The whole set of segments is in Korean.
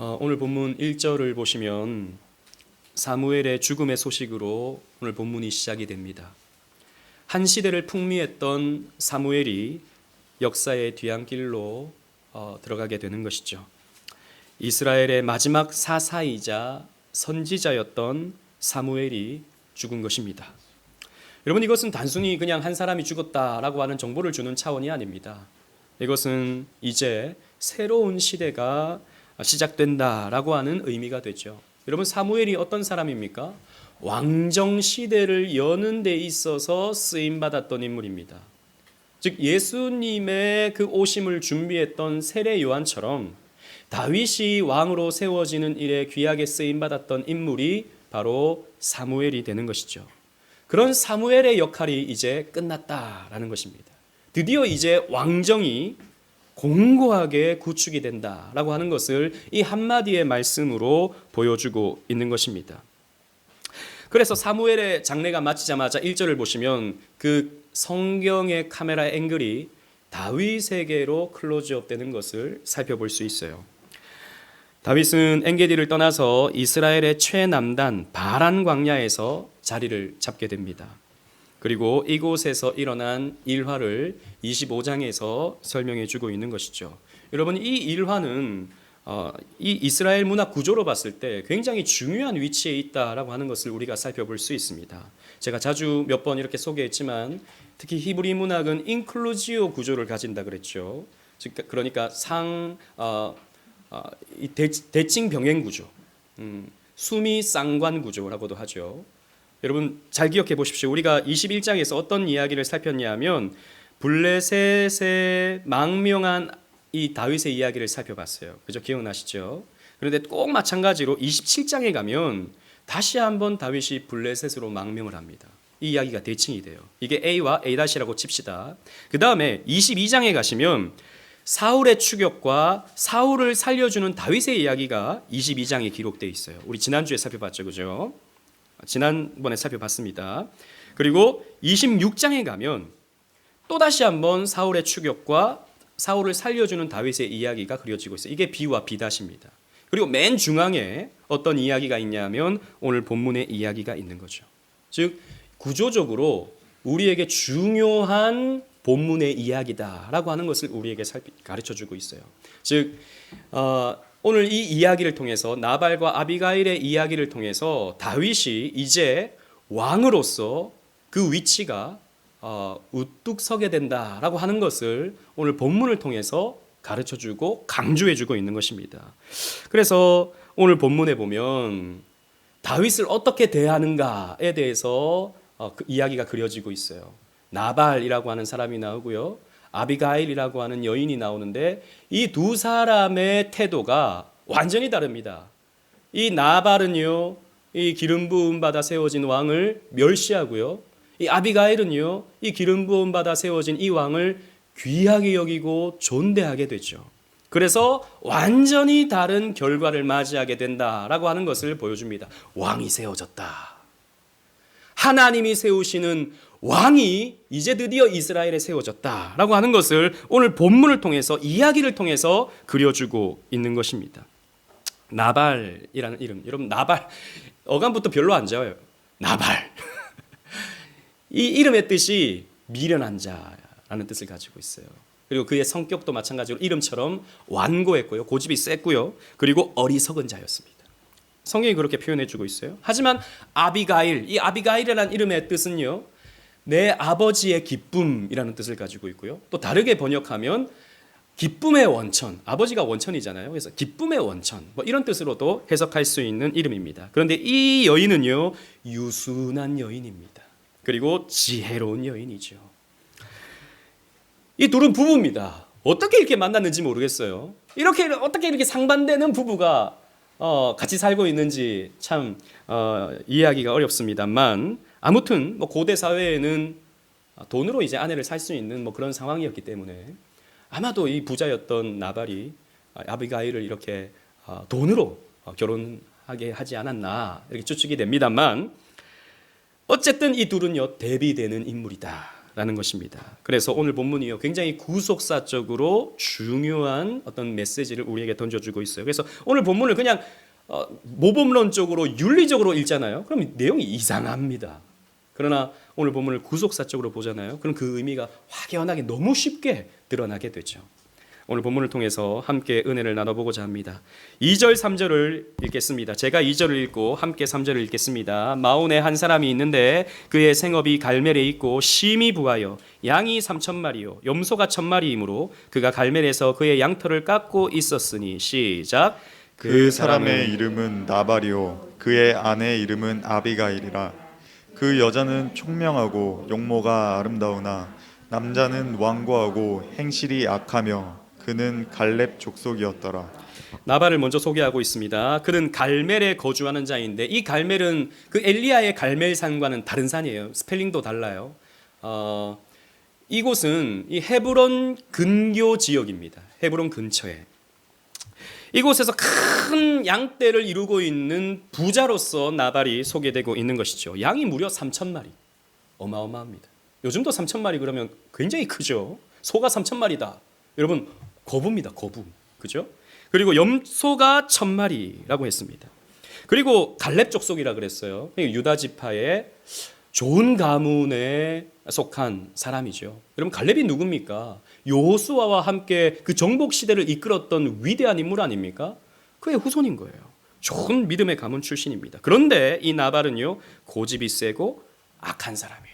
오늘 본문 1절을 보시면 사무엘의 죽음의 소식으로 오늘 본문이 시작이 됩니다. 한 시대를 풍미했던 사무엘이 역사의 뒤안길로 들어가게 되는 것이죠. 이스라엘의 마지막 사사이자 선지자였던 사무엘이 죽은 것입니다. 여러분, 이것은 단순히 그냥 한 사람이 죽었다라고 하는 정보를 주는 차원이 아닙니다. 이것은 이제 새로운 시대가 시작된다라고 하는 의미가 되죠. 여러분, 사무엘이 어떤 사람입니까? 왕정 시대를 여는 데 있어서 쓰임 받았던 인물입니다. 즉 예수님의 그 오심을 준비했던 세례 요한처럼 다윗이 왕으로 세워지는 일에 귀하게 쓰임 받았던 인물이 바로 사무엘이 되는 것이죠. 그런 사무엘의 역할이 이제 끝났다라는 것입니다. 드디어 이제 왕정이 공고하게 구축이 된다라고 하는 것을 이 한마디의 말씀으로 보여주고 있는 것입니다. 그래서 사무엘의 장례가 마치자마자 1절을 보시면 그 성경의 카메라 앵글이 다윗에게로 클로즈업 되는 것을 살펴볼 수 있어요. 다윗은 엔게디를 떠나서 이스라엘의 최남단 바란 광야에서 자리를 잡게 됩니다. 그리고 이곳에서 일어난 일화를 25장에서 설명해 주고 있는 것이죠. 여러분, 이 일화는 이 이스라엘 문화 구조로 봤을 때 굉장히 중요한 위치에 있다라고 하는 것을 우리가 살펴볼 수 있습니다. 제가 자주 몇 번 이렇게 소개했지만 특히 히브리 문학은 인클루지오 구조를 가진다 그랬죠. 즉 그러니까 대칭 병행 구조, 수미 쌍관 구조라고도 하죠. 여러분 잘 기억해 보십시오. 우리가 21장에서 어떤 이야기를 살폈냐면 블레셋의 망명한 이 다윗의 이야기를 살펴봤어요. 그죠? 기억나시죠? 그런데 꼭 마찬가지로 27장에 가면 다시 한번 다윗이 블레셋으로 망명을 합니다. 이 이야기가 대칭이 돼요. 이게 A와 A-라고 칩시다. 그 다음에 22장에 가시면 사울의 추격과 사울을 살려주는 다윗의 이야기가 22장에 기록되어 있어요. 우리 지난주에 살펴봤죠. 그죠? 지난번에 살펴봤습니다. 그리고 26장에 가면 또다시 한번 사울의 추격과 사울을 살려주는 다윗의 이야기가 그려지고 있어요. 이게 B와 B-입니다. 그리고 맨 중앙에 어떤 이야기가 있냐면 오늘 본문의 이야기가 있는 거죠. 즉 구조적으로 우리에게 중요한 본문의 이야기다라고 하는 것을 우리에게 가르쳐주고 있어요. 즉 오늘 이 이야기를 통해서 나발과 아비가일의 이야기를 통해서 다윗이 이제 왕으로서 그 위치가 우뚝 서게 된다라고 하는 것을 오늘 본문을 통해서 가르쳐주고 강조해주고 있는 것입니다. 그래서 오늘 본문에 보면 다윗을 어떻게 대하는가에 대해서 그 이야기가 그려지고 있어요. 나발이라고 하는 사람이 나오고요. 아비가일이라고 하는 여인이 나오는데 이 두 사람의 태도가 완전히 다릅니다. 이 나발은요, 이 기름 부음 받아 세워진 왕을 멸시하고요. 이 아비가일은요, 이 기름 부음 받아 세워진 이 왕을 귀하게 여기고 존대하게 되죠. 그래서 완전히 다른 결과를 맞이하게 된다라고 하는 것을 보여줍니다. 왕이 세워졌다. 하나님이 세우시는 왕이 이제 드디어 이스라엘에 세워졌다라고 하는 것을 오늘 본문을 통해서 이야기를 통해서 그려주고 있는 것입니다. 나발이라는 이름, 여러분 나발 어감부터 별로 안 좋아요. 나발 이 이름의 뜻이 미련한 자라는 뜻을 가지고 있어요. 그리고 그의 성격도 마찬가지로 이름처럼 완고했고요, 고집이 셌고요, 그리고 어리석은 자였습니다. 성경이 그렇게 표현해주고 있어요. 하지만 아비가일, 이 아비가일이라는 이름의 뜻은요, 내 아버지의 기쁨이라는 뜻을 가지고 있고요. 또 다르게 번역하면 기쁨의 원천, 아버지가 원천이잖아요. 그래서 기쁨의 원천, 뭐 이런 뜻으로도 해석할 수 있는 이름입니다. 그런데 이 여인은요, 유순한 여인입니다. 그리고 지혜로운 여인이죠. 이 둘은 부부입니다. 어떻게 이렇게 만났는지 모르겠어요. 어떻게 이렇게 상반되는 부부가 같이 살고 있는지 참 이해하기가 어렵습니다만, 아무튼 뭐 고대 사회에는 돈으로 이제 아내를 살 수 있는 뭐 그런 상황이었기 때문에 아마도 이 부자였던 나발이 아비가일을 이렇게 돈으로 결혼하게 하지 않았나 이렇게 추측이 됩니다만, 어쨌든 이 둘은요 대비되는 인물이다라고 라는 것입니다. 그래서 오늘 본문이요 굉장히 구속사적으로 중요한 어떤 메시지를 우리에게 던져주고 있어요. 그래서 오늘 본문을 그냥 모범론적으로 윤리적으로 읽잖아요. 그럼 내용이 이상합니다. 그러나 오늘 본문을 구속사적으로 보잖아요. 그럼 그 의미가 확연하게 너무 쉽게 드러나게 되죠. 오늘 본문을 통해서 함께 은혜를 나눠보고자 합니다. 2절 3절을 읽겠습니다. 제가 2절을 읽고 함께 3절을 읽겠습니다. 마온에 한 사람이 있는데 그의 생업이 갈멜에 있고 심히 부하여 양이 3,000마리요 염소가 1,000마리이므로 그가 갈멜에서 그의 양털을 깎고 있었으니 시작. 그 사람의 이름은 나발이요 그의 아내의 이름은 아비가일이라. 그 여자는 총명하고 용모가 아름다우나 남자는 완고하고 행실이 악하며 그는 갈렙 족속이었더라. 나발을 먼저 소개하고 있습니다. 그는 갈멜에 거주하는 자인데 이 갈멜은 그 엘리야의 갈멜 산과는 다른 산이에요. 스펠링도 달라요. 이곳은 이 헤브론 근교 지역입니다. 헤브론 근처에. 이곳에서 큰 양떼를 이루고 있는 부자로서 나발이 소개되고 있는 것이죠. 양이 무려 3,000마리. 어마어마합니다. 요즘도 3,000마리 그러면 굉장히 크죠. 소가 3,000마리다. 여러분 거부입니다. 거부. 그죠? 그리고 염소가 1,000마리라고 했습니다. 그리고 갈렙 족속이라 그랬어요. 유다 지파의 좋은 가문에 속한 사람이죠. 여러분 갈렙이 누굽니까? 여호수아와 함께 그 정복 시대를 이끌었던 위대한 인물 아닙니까? 그의 후손인 거예요. 좋은 믿음의 가문 출신입니다. 그런데 이 나발은요 고집이 세고 악한 사람이에요.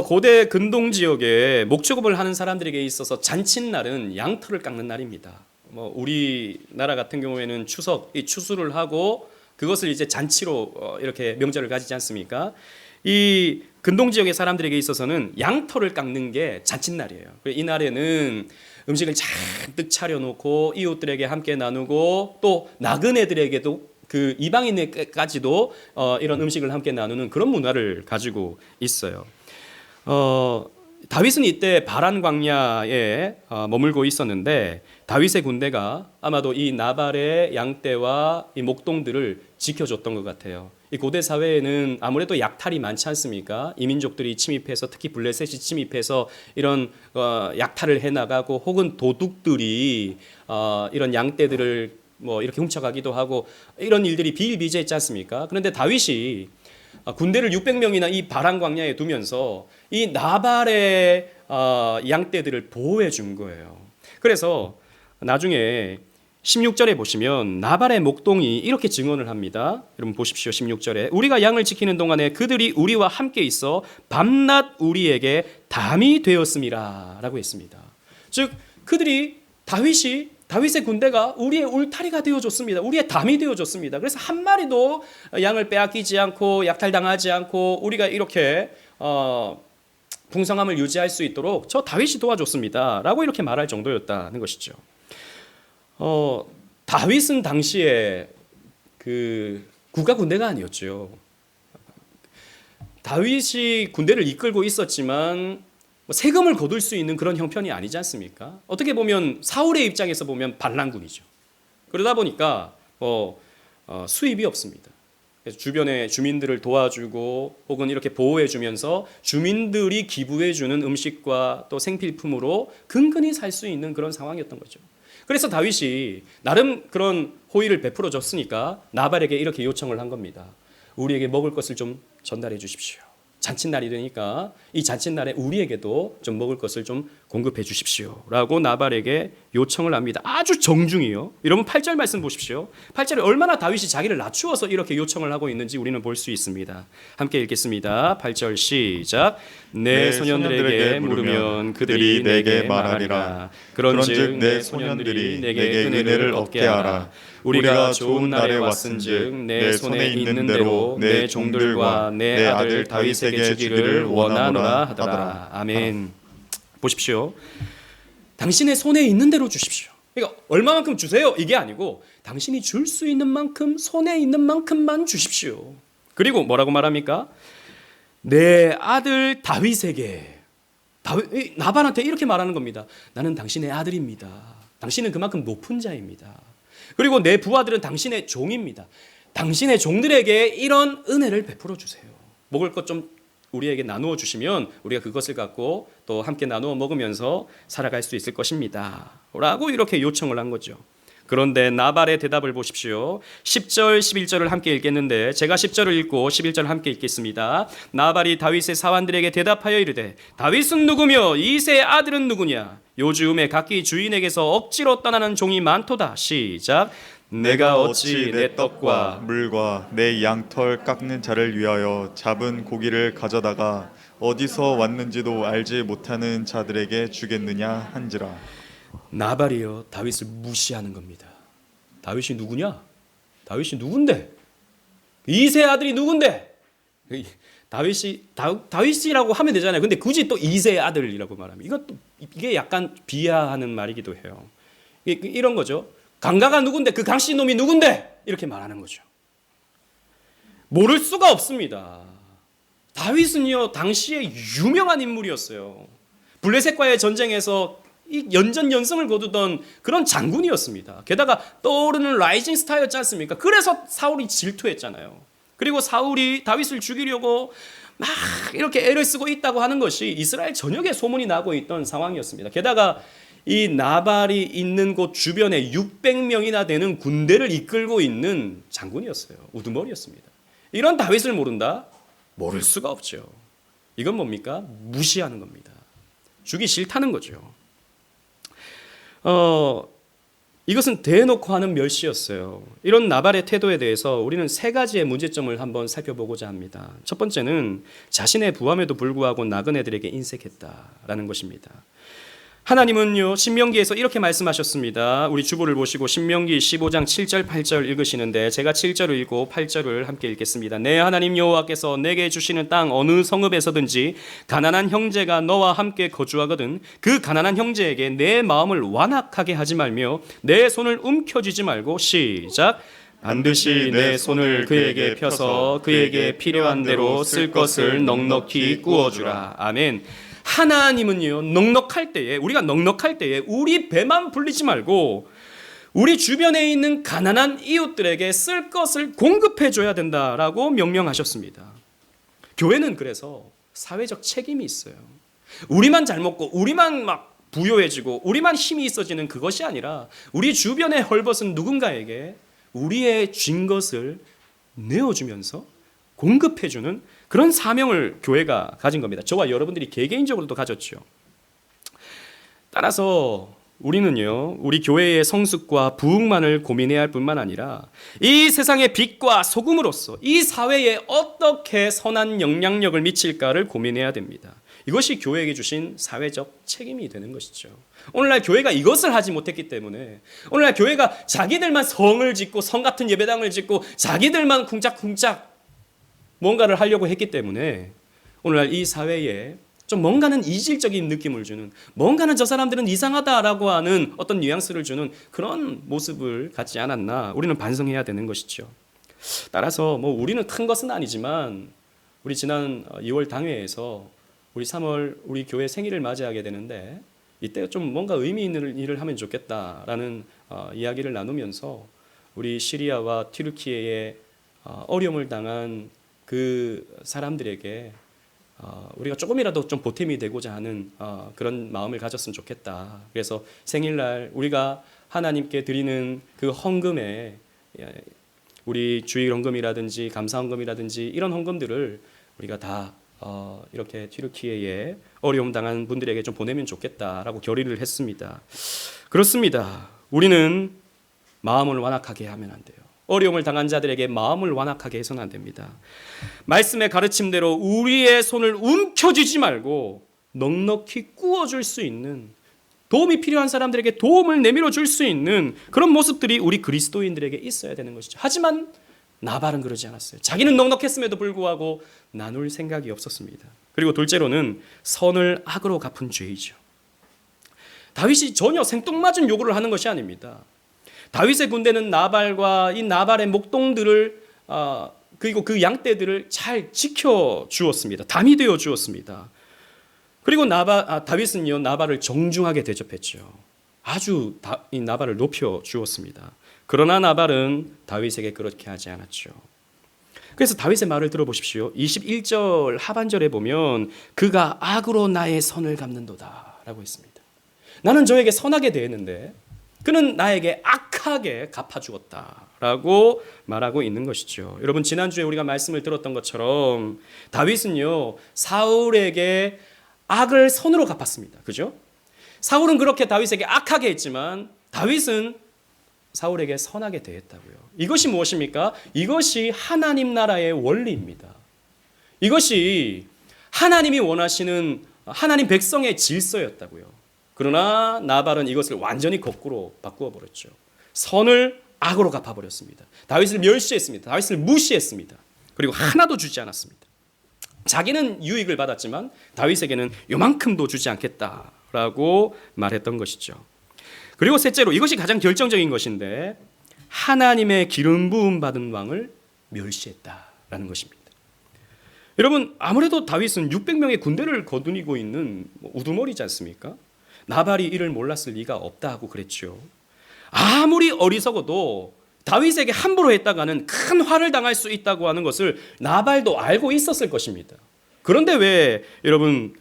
고대 근동 지역에 목축업을 하는 사람들에게 있어서 잔칫날은 양털을 깎는 날입니다. 우리나라 같은 경우에는 추석, 이 추수를 하고 그것을 이제 잔치로 이렇게 명절을 가지지 않습니까? 이 근동 지역의 사람들에게 있어서는 양털을 깎는 게 잔칫날이에요. 이 날에는 음식을 잔뜩 차려놓고 이웃들에게 함께 나누고 또 나그네들에게도 그 이방인에게까지도 이런 음식을 함께 나누는 그런 문화를 가지고 있어요. 다윗은 이때 바란 광야에 머물고 있었는데 다윗의 군대가 아마도 이 나발의 양떼와 이 목동들을 지켜줬던 것 같아요. 이 고대 사회에는 아무래도 약탈이 많지 않습니까? 이민족들이 침입해서 특히 블레셋이 침입해서 이런 약탈을 해나가고 혹은 도둑들이 이런 양떼들을 이렇게 훔쳐가기도 하고 이런 일들이 비일비재했지 않습니까? 그런데 다윗이 군대를 600명이나 이 바란 광야에 두면서 이 나발의 양떼들을 보호해 준 거예요. 그래서 나중에 16절에 보시면 나발의 목동이 이렇게 증언을 합니다. 여러분 보십시오. 16절에 우리가 양을 지키는 동안에 그들이 우리와 함께 있어 밤낮 우리에게 담이 되었음이라 라고 했습니다. 즉 다윗의 군대가 우리의 울타리가 되어줬습니다. 우리의 담이 되어줬습니다. 그래서 한 마리도 양을 빼앗기지 않고 약탈당하지 않고 우리가 이렇게 풍성함을 유지할 수 있도록 저 다윗이 도와줬습니다. 라고 이렇게 말할 정도였다는 것이죠. 다윗은 당시에 그 국가 군대가 아니었죠. 다윗이 군대를 이끌고 있었지만 세금을 거둘 수 있는 그런 형편이 아니지 않습니까? 어떻게 보면 사울의 입장에서 보면 반란군이죠. 그러다 보니까 수입이 없습니다. 그래서 주변의 주민들을 도와주고 혹은 이렇게 보호해주면서 주민들이 기부해주는 음식과 또 생필품으로 근근히 살 수 있는 그런 상황이었던 거죠. 그래서 다윗이 나름 그런 호의를 베풀어 줬으니까 나발에게 이렇게 요청을 한 겁니다. 우리에게 먹을 것을 좀 전달해 주십시오. 잔칫날이 되니까 이 잔칫날에 우리에게도 좀 먹을 것을 좀 공급해 주십시오 라고 나발에게 요청을 합니다. 아주 정중히요. 여러분 8절 말씀 보십시오. 8절에 얼마나 다윗이 자기를 낮추어서 이렇게 요청을 하고 있는지 우리는 볼 수 있습니다. 함께 읽겠습니다. 8절 시작. 내 소년들에게 물으면 그들이 내게 말하리라. 그런즉 내 소년들이 내게 은혜를 얻게 하라. 우리가 좋은 날에 왔은즉 내 손에 있는 대로 내 종들과 내 아들 다윗에게 주기를 원하노라 하더라. 아멘. 보십시오. 당신의 손에 있는 대로 주십시오. 그러니까 얼마만큼 주세요 이게 아니고 당신이 줄 수 있는 만큼 손에 있는 만큼만 주십시오. 그리고 뭐라고 말합니까? 내 아들 다윗에게 나발한테 이렇게 말하는 겁니다. 나는 당신의 아들입니다. 당신은 그만큼 높은 자입니다. 그리고 내 부하들은 당신의 종입니다. 당신의 종들에게 이런 은혜를 베풀어 주세요. 먹을 것 좀 우리에게 나누어 주시면 우리가 그것을 갖고 또 함께 나누어 먹으면서 살아갈 수 있을 것입니다. 라고 이렇게 요청을 한 거죠. 그런데 나발의 대답을 보십시오. 10절, 11절을 함께 읽겠는데 제가 10절을 읽고 11절을 함께 읽겠습니다. 나발이 다윗의 사환들에게 대답하여 이르되 다윗은 누구며 이새의 아들은 누구냐? 요즘에 각기 주인에게서 억지로 떠나는 종이 많도다. 시작. 내가 어찌 내 떡과 물과 내 양털 깎는 자를 위하여 잡은 고기를 가져다가 어디서 왔는지도 알지 못하는 자들에게 주겠느냐 한지라. 나발이요 다윗을 무시하는 겁니다. 다윗이 누구냐? 다윗이 누군데? 이새 아들이 누군데? 다윗이라고 하면 되잖아요. 근데 굳이 또 이새의 아들이라고 말하면 이게 약간 비하하는 말이기도 해요. 이런 거죠. 강가가 누군데? 그 강씨 놈이 누군데? 이렇게 말하는 거죠. 모를 수가 없습니다. 다윗은요 당시에 유명한 인물이었어요. 블레셋과의 전쟁에서 이 연전연승을 거두던 그런 장군이었습니다. 게다가 떠오르는 라이징 스타였지 않습니까? 그래서 사울이 질투했잖아요. 그리고 사울이 다윗을 죽이려고 막 이렇게 애를 쓰고 있다고 하는 것이 이스라엘 전역에 소문이 나고 있던 상황이었습니다. 게다가 이 나발이 있는 곳 주변에 600명이나 되는 군대를 이끌고 있는 장군이었어요. 우두머리였습니다. 이런 다윗을 모른다? 모를 수가 없죠. 이건 뭡니까? 무시하는 겁니다. 주기 싫다는 거죠. 이것은 대놓고 하는 멸시였어요. 이런 나발의 태도에 대해서 우리는 세 가지의 문제점을 한번 살펴보고자 합니다. 첫 번째는 자신의 부함에도 불구하고 나그네들에게 인색했다라는 것입니다. 하나님은요 신명기에서 이렇게 말씀하셨습니다. 우리 주보를 보시고 신명기 15장 7절 8절 읽으시는데 제가 7절을 읽고 8절을 함께 읽겠습니다. 내 하나님 여호와께서 내게 주시는 땅 어느 성읍에서든지 가난한 형제가 너와 함께 거주하거든 그 가난한 형제에게 내 마음을 완악하게 하지 말며 내 손을 움켜쥐지 말고 시작. 반드시 내 손을 그에게 펴서 그에게 필요한 대로 쓸 것을 넉넉히 구워주라. 아멘. 하나님은요 넉넉할 때에 우리가 넉넉할 때에 우리 배만 불리지 말고 우리 주변에 있는 가난한 이웃들에게 쓸 것을 공급해 줘야 된다라고 명령하셨습니다. 교회는 그래서 사회적 책임이 있어요. 우리만 잘 먹고 우리만 막 부유해지고 우리만 힘이 있어지는 그것이 아니라 우리 주변에 헐벗은 누군가에게 우리의 쥔 것을 내어주면서 공급해주는 그런 사명을 교회가 가진 겁니다. 저와 여러분들이 개개인적으로도 가졌죠. 따라서 우리는요, 우리 교회의 성숙과 부흥만을 고민해야 할 뿐만 아니라 이 세상의 빛과 소금으로서 이 사회에 어떻게 선한 영향력을 미칠까를 고민해야 됩니다. 이것이 교회에게 주신 사회적 책임이 되는 것이죠. 오늘날 교회가 이것을 하지 못했기 때문에 오늘날 교회가 자기들만 성을 짓고 성 같은 예배당을 짓고 자기들만 쿵짝쿵짝 뭔가를 하려고 했기 때문에 오늘날 이 사회에 좀 뭔가는 이질적인 느낌을 주는 뭔가는 저 사람들은 이상하다라고 하는 어떤 뉘앙스를 주는 그런 모습을 갖지 않았나 우리는 반성해야 되는 것이죠. 따라서 뭐 우리는 큰 것은 아니지만 우리 지난 2월 당회에서 우리 3월 우리 교회 생일을 맞이하게 되는데 이때 좀 뭔가 의미 있는 일을 하면 좋겠다라는 이야기를 나누면서 우리 시리아와 튀르키예의 어려움을 당한 그 사람들에게 우리가 조금이라도 좀 보탬이 되고자 하는 그런 마음을 가졌으면 좋겠다. 그래서 생일날 우리가 하나님께 드리는 그 헌금에 우리 주일 헌금이라든지 감사 헌금이라든지 이런 헌금들을 우리가 다 이렇게 튀르키예에 어려움 당한 분들에게 좀 보내면 좋겠다라고 결의를 했습니다. 그렇습니다. 우리는 마음을 완악하게 하면 안 돼요. 어려움을 당한 자들에게 마음을 완악하게 해서는 안 됩니다. 말씀의 가르침대로 우리의 손을 움켜쥐지 말고 넉넉히 구워줄 수 있는 도움이 필요한 사람들에게 도움을 내밀어 줄 수 있는 그런 모습들이 우리 그리스도인들에게 있어야 되는 것이죠. 하지만 나발은 그러지 않았어요. 자기는 넉넉했음에도 불구하고 나눌 생각이 없었습니다. 그리고 둘째로는 선을 악으로 갚은 죄이죠. 다윗이 전혀 생뚱맞은 요구를 하는 것이 아닙니다. 다윗의 군대는 나발과 이 나발의 목동들을 그리고 그 양떼들을 잘 지켜 주었습니다. 담이 되어 주었습니다. 그리고 다윗은요 나발을 정중하게 대접했죠. 아주 이 나발을 높여 주었습니다. 그러나 나발은 다윗에게 그렇게 하지 않았죠. 그래서 다윗의 말을 들어보십시오. 21절 하반절에 보면 그가 악으로 나의 선을 갚는도다 라고 했습니다. 나는 저에게 선하게 대했는데 그는 나에게 악하게 갚아주었다 라고 말하고 있는 것이죠. 여러분, 지난주에 우리가 말씀을 들었던 것처럼 다윗은요, 사울에게 악을 선으로 갚았습니다. 그죠? 사울은 그렇게 다윗에게 악하게 했지만 다윗은 사울에게 선하게 대했다고요. 이것이 무엇입니까? 이것이 하나님 나라의 원리입니다. 이것이 하나님이 원하시는 하나님 백성의 질서였다고요. 그러나 나발은 이것을 완전히 거꾸로 바꾸어 버렸죠. 선을 악으로 갚아버렸습니다. 다윗을 멸시했습니다. 다윗을 무시했습니다. 그리고 하나도 주지 않았습니다. 자기는 유익을 받았지만 다윗에게는 요만큼도 주지 않겠다라고 말했던 것이죠. 그리고 셋째로, 이것이 가장 결정적인 것인데 하나님의 기름 부음 받은 왕을 멸시했다라는 것입니다. 여러분, 아무래도 다윗은 600명의 군대를 거두고 있는 우두머리지 않습니까? 나발이 이를 몰랐을 리가 없다 하고 그랬죠. 아무리 어리석어도 다윗에게 함부로 했다가는 큰 화를 당할 수 있다고 하는 것을 나발도 알고 있었을 것입니다. 그런데 왜 여러분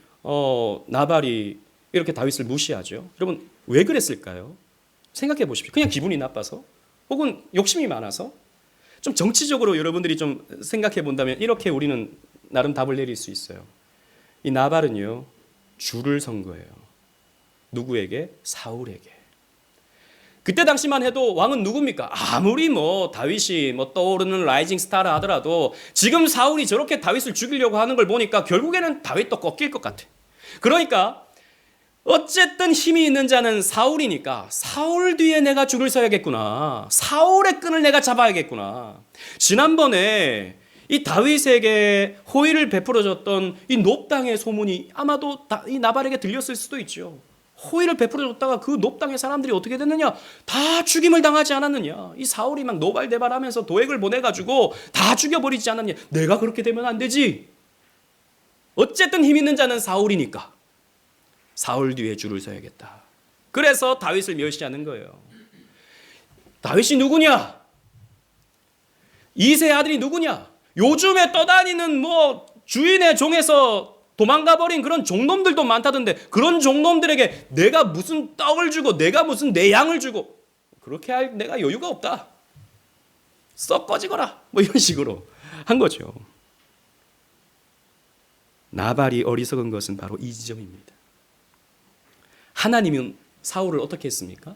나발이 이렇게 다윗을 무시하죠? 여러분, 왜 그랬을까요? 생각해 보십시오. 그냥 기분이 나빠서? 혹은 욕심이 많아서? 좀 정치적으로 여러분들이 좀 생각해 본다면 이렇게 우리는 나름 답을 내릴 수 있어요. 이 나발은요, 주를 선 거예요. 누구에게? 사울에게. 그때 당시만 해도 왕은 누굽니까? 아무리 다윗이 떠오르는 라이징 스타라 하더라도 지금 사울이 저렇게 다윗을 죽이려고 하는 걸 보니까 결국에는 다윗도 꺾일 것 같아. 그러니까 어쨌든 힘이 있는 자는 사울이니까 사울 뒤에 내가 줄을 서야겠구나. 사울의 끈을 내가 잡아야겠구나. 지난번에 이 다윗에게 호의를 베풀어줬던 이 놉당의 소문이 아마도 이 나발에게 들렸을 수도 있죠. 호의를 베풀어줬다가 그 놉당의 사람들이 어떻게 됐느냐? 다 죽임을 당하지 않았느냐? 이 사울이 막 노발대발하면서 도액을 보내가지고 다 죽여버리지 않았느냐? 내가 그렇게 되면 안 되지. 어쨌든 힘 있는 자는 사울이니까 사울 뒤에 줄을 서야겠다. 그래서 다윗을 멸시하는 거예요. 다윗이 누구냐? 이새의 아들이 누구냐? 요즘에 떠다니는 주인의 종에서 도망가 버린 그런 종놈들도 많다던데 그런 종놈들에게 내가 무슨 떡을 주고 내가 무슨 내 양을 주고 그렇게 할 내가 여유가 없다. 썩 꺼지거라. 이런 식으로 한 거죠. 나발이 어리석은 것은 바로 이 지점입니다. 하나님은 사울을 어떻게 했습니까?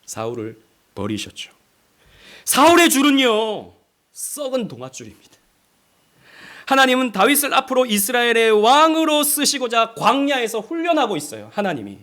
사울을 버리셨죠. 사울의 줄은요, 썩은 동아줄입니다. 하나님은 다윗을 앞으로 이스라엘의 왕으로 쓰시고자 광야에서 훈련하고 있어요. 하나님이.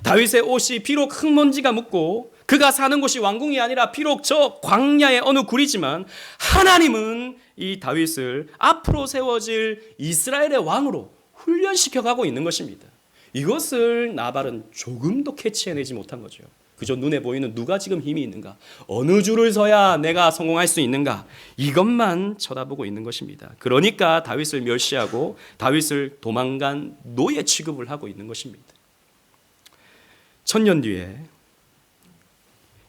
다윗의 옷이 비록 흙먼지가 묻고 그가 사는 곳이 왕궁이 아니라 비록 저 광야의 어느 굴이지만 하나님은 이 다윗을 앞으로 세워질 이스라엘의 왕으로 훈련시켜가고 있는 것입니다. 이것을 나발은 조금도 캐치해내지 못한 거죠. 그저 눈에 보이는 누가 지금 힘이 있는가, 어느 줄을 서야 내가 성공할 수 있는가, 이것만 쳐다보고 있는 것입니다. 그러니까 다윗을 멸시하고 다윗을 도망간 노예 취급을 하고 있는 것입니다. 1000년 뒤에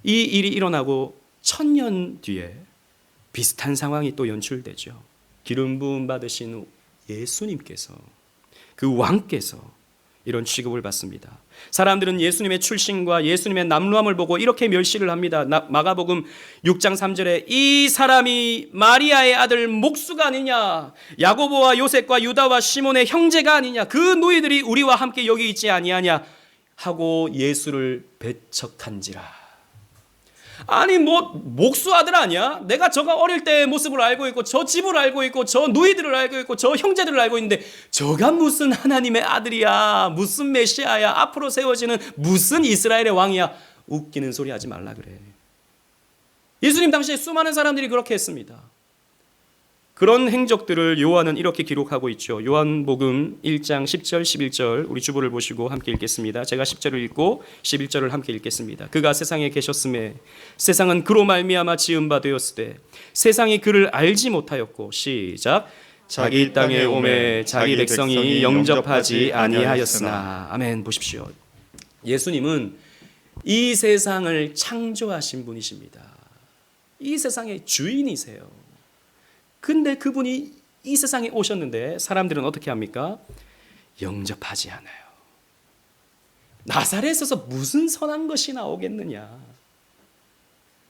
이 일이 일어나고 1000년 뒤에 비슷한 상황이 또 연출되죠. 기름 부음 받으신 예수님께서, 그 왕께서 이런 취급을 받습니다. 사람들은 예수님의 출신과 예수님의 남루함을 보고 이렇게 멸시를 합니다. 마가복음 6장 3절에 이 사람이 마리아의 아들 목수가 아니냐, 야고보와 요셉과 유다와 시몬의 형제가 아니냐, 그 너희들이 우리와 함께 여기 있지 아니하냐 하고 예수를 배척한지라. 아니 목수 아들 아니야? 내가 저가 어릴 때의 모습을 알고 있고 저 집을 알고 있고 저 누이들을 알고 있고 저 형제들을 알고 있는데 저가 무슨 하나님의 아들이야, 무슨 메시아야, 앞으로 세워지는 무슨 이스라엘의 왕이야. 웃기는 소리 하지 말라 그래. 예수님 당시에 수많은 사람들이 그렇게 했습니다. 그런 행적들을 요한은 이렇게 기록하고 있죠. 요한복음 1장 10절 11절 우리 주보를 보시고 함께 읽겠습니다. 제가 10절을 읽고 11절을 함께 읽겠습니다. 그가 세상에 계셨음에 세상은 그로 말미암아 지은 바 되었으되 세상이 그를 알지 못하였고, 시작, 자기 땅에 오매 자기 백성이 영접하지 아니하였으나. 아멘. 보십시오. 예수님은 이 세상을 창조하신 분이십니다. 이 세상의 주인이세요. 근데 그분이 이 세상에 오셨는데 사람들은 어떻게 합니까? 영접하지 않아요. 나사렛에서 무슨 선한 것이 나오겠느냐?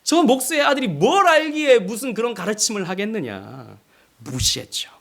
저 목수의 아들이 뭘 알기에 무슨 그런 가르침을 하겠느냐? 무시했죠.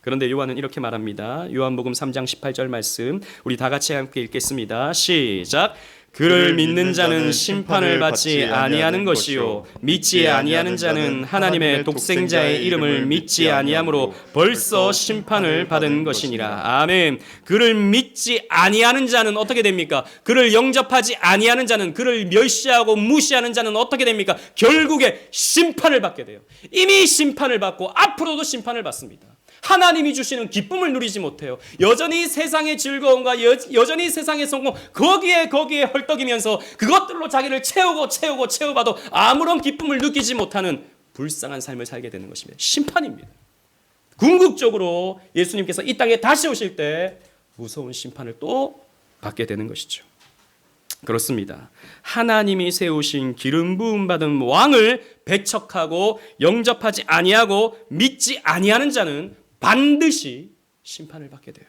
그런데 요한은 이렇게 말합니다. 요한복음 3장 18절 말씀 우리 다 같이 함께 읽겠습니다. 시작. 그를 믿는 자는 심판을 받지 아니하는 것이요 믿지 아니하는 자는 하나님의 독생자의 이름을 믿지 아니함으로 벌써 심판을 받은 것이니라. 아멘. 그를 믿지 아니하는 자는 어떻게 됩니까? 그를 영접하지 아니하는 자는, 그를 멸시하고 무시하는 자는 어떻게 됩니까? 결국에 심판을 받게 돼요. 이미 심판을 받고 앞으로도 심판을 받습니다. 하나님이 주시는 기쁨을 누리지 못해요. 여전히 세상의 즐거움과 여전히 세상의 성공, 거기에 헐떡이면서 그것들로 자기를 채우고봐도 아무런 기쁨을 느끼지 못하는 불쌍한 삶을 살게 되는 것입니다. 심판입니다. 궁극적으로 예수님께서 이 땅에 다시 오실 때 무서운 심판을 또 받게 되는 것이죠. 그렇습니다. 하나님이 세우신 기름 부음 받은 왕을 배척하고 영접하지 아니하고 믿지 아니하는 자는 반드시 심판을 받게 돼요.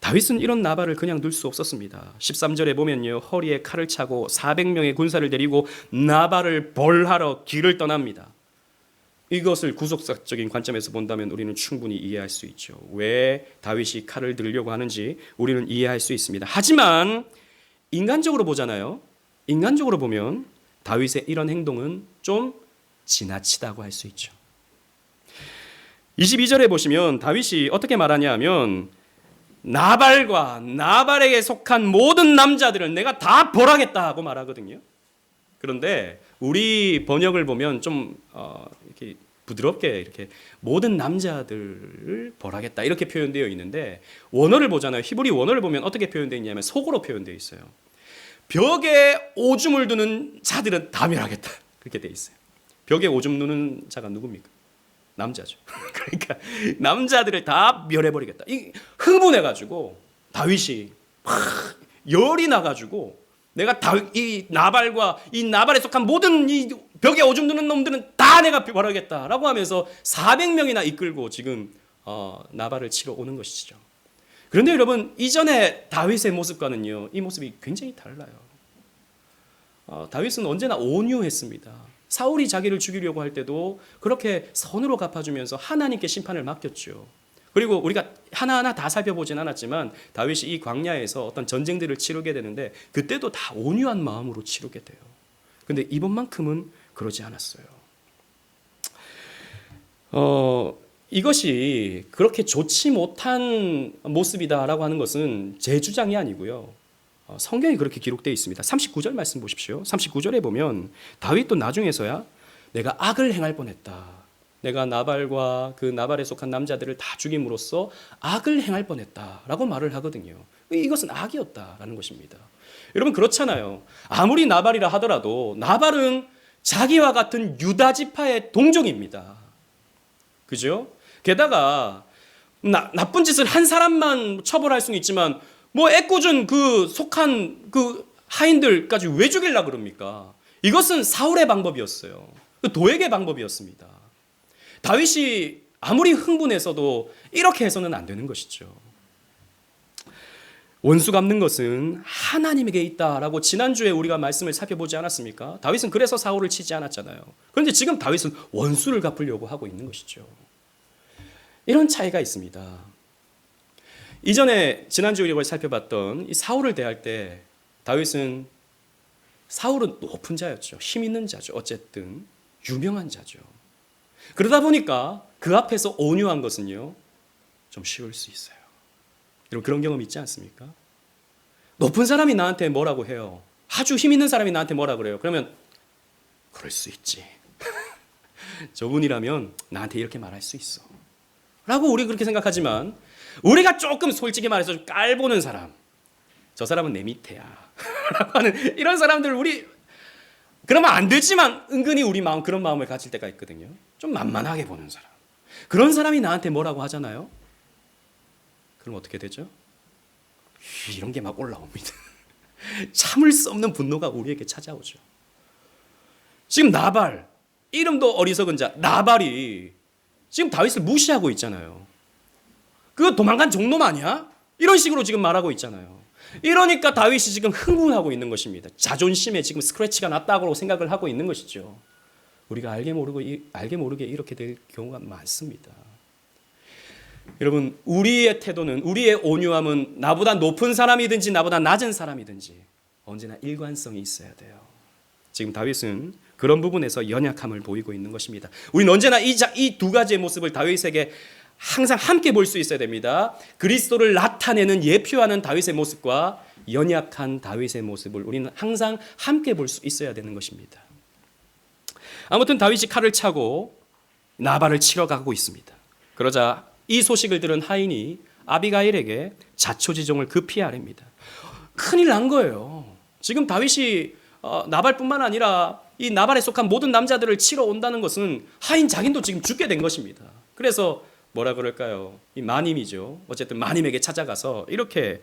다윗은 이런 나발을 그냥 둘 수 없었습니다. 13절에 보면요, 허리에 칼을 차고 400명의 군사를 데리고 나발을 벌하러 길을 떠납니다. 이것을 구속사적인 관점에서 본다면 우리는 충분히 이해할 수 있죠. 왜 다윗이 칼을 들려고 하는지 우리는 이해할 수 있습니다. 하지만 인간적으로 보잖아요. 인간적으로 보면 다윗의 이런 행동은 좀 지나치다고 할 수 있죠. 22절에 보시면 다윗이 어떻게 말하냐 하면 나발과 나발에게 속한 모든 남자들을 내가 다 벌하겠다 하고 말하거든요. 그런데 우리 번역을 보면 좀 이렇게 부드럽게 이렇게 모든 남자들을 벌하겠다 이렇게 표현되어 있는데, 원어를 보잖아요. 히브리 원어를 보면 어떻게 표현되어 있냐면 속으로 표현되어 있어요. 벽에 오줌을 두는 자들은 다 멸하겠다 그렇게 되어 있어요. 벽에 오줌 누는 자가 누굽니까? 남자죠. 그러니까 남자들을 다 멸해버리겠다. 흥분해가지고 다윗이 열이 나가지고 내가 이 나발과 이 나발에 속한 모든 이 벽에 오줌 누는 놈들은 다 내가 벌하겠다라고 하면서 400명이나 이끌고 지금 나발을 치러 오는 것이죠. 그런데 여러분, 이전에 다윗의 모습과는요, 이 모습이 굉장히 달라요. 다윗은 언제나 온유했습니다. 사울이 자기를 죽이려고 할 때도 그렇게 선으로 갚아주면서 하나님께 심판을 맡겼죠. 그리고 우리가 하나하나 다 살펴보진 않았지만 다윗이 이 광야에서 어떤 전쟁들을 치르게 되는데 그때도 다 온유한 마음으로 치르게 돼요. 그런데 이번만큼은 그러지 않았어요. 이것이 그렇게 좋지 못한 모습이다라고 하는 것은 제 주장이 아니고요. 성경이 그렇게 기록되어 있습니다. 39절 말씀 보십시오. 39절에 보면 다윗도 나중에서야 내가 악을 행할 뻔했다. 내가 나발과 그 나발에 속한 남자들을 다 죽임으로써 악을 행할 뻔했다라고 말을 하거든요. 이것은 악이었다라는 것입니다. 여러분, 그렇잖아요. 아무리 나발이라 하더라도 나발은 자기와 같은 유다 지파의 동족입니다. 그죠? 게다가 나쁜 짓을 한 사람만 처벌할 수는 있지만 뭐 애꿎은 그 속한 그 하인들까지 왜 죽이려고 그럽니까? 이것은 사울의 방법이었어요. 도액의 방법이었습니다. 다윗이 아무리 흥분해서도 이렇게 해서는 안 되는 것이죠. 원수 갚는 것은 하나님에게 있다라고 지난주에 우리가 말씀을 살펴보지 않았습니까? 다윗은 그래서 사울을 치지 않았잖아요. 그런데 지금 다윗은 원수를 갚으려고 하고 있는 것이죠. 이런 차이가 있습니다. 이전에 지난주에 우리가 살펴봤던 이 사울을 대할 때 다윗은 사울은 높은 자였죠. 힘 있는 자죠. 어쨌든 유명한 자죠. 그러다 보니까 그 앞에서 온유한 것은요, 좀 쉬울 수 있어요. 여러분, 그런 경험 있지 않습니까? 높은 사람이 나한테 뭐라고 해요. 아주 힘 있는 사람이 나한테 뭐라 그래요. 그러면 그럴 수 있지. 저분이라면 나한테 이렇게 말할 수 있어 라고 우리 그렇게 생각하지만, 우리가 조금 솔직히 말해서 좀 깔보는 사람, 저 사람은 내 밑에야 라고 하는 이런 사람들, 우리 그러면 안 되지만 은근히 우리 마음, 그런 마음을 가질 때가 있거든요. 좀 만만하게 보는 사람, 그런 사람이 나한테 뭐라고 하잖아요. 그럼 어떻게 되죠? 이런 게 막 올라옵니다. 참을 수 없는 분노가 우리에게 찾아오죠. 지금 나발, 이름도 어리석은 자 나발이 지금 다윗을 무시하고 있잖아요. 그거 도망간 종놈 아니야? 이런 식으로 지금 말하고 있잖아요. 이러니까 다윗이 지금 흥분하고 있는 것입니다. 자존심에 지금 스크래치가 났다고 생각을 하고 있는 것이죠. 우리가 알게 모르게 이렇게 될 경우가 많습니다. 여러분, 우리의 태도는, 우리의 온유함은 나보다 높은 사람이든지 나보다 낮은 사람이든지 언제나 일관성이 있어야 돼요. 지금 다윗은 그런 부분에서 연약함을 보이고 있는 것입니다. 우리는 언제나 이 두 가지의 모습을 다윗에게 항상 함께 볼 수 있어야 됩니다. 그리스도를 나타내는 예표하는 다윗의 모습과 연약한 다윗의 모습을 우리는 항상 함께 볼 수 있어야 되는 것입니다. 아무튼 다윗이 칼을 차고 나발을 치러 가고 있습니다. 그러자 이 소식을 들은 하인이 아비가일에게 자초지종을 급히 아뢰입니다. 큰일 난 거예요. 지금 다윗이 나발뿐만 아니라 이 나발에 속한 모든 남자들을 치러 온다는 것은 하인 자기도 지금 죽게 된 것입니다. 그래서 뭐라 그럴까요? 이 마님이죠. 어쨌든 마님에게 찾아가서 이렇게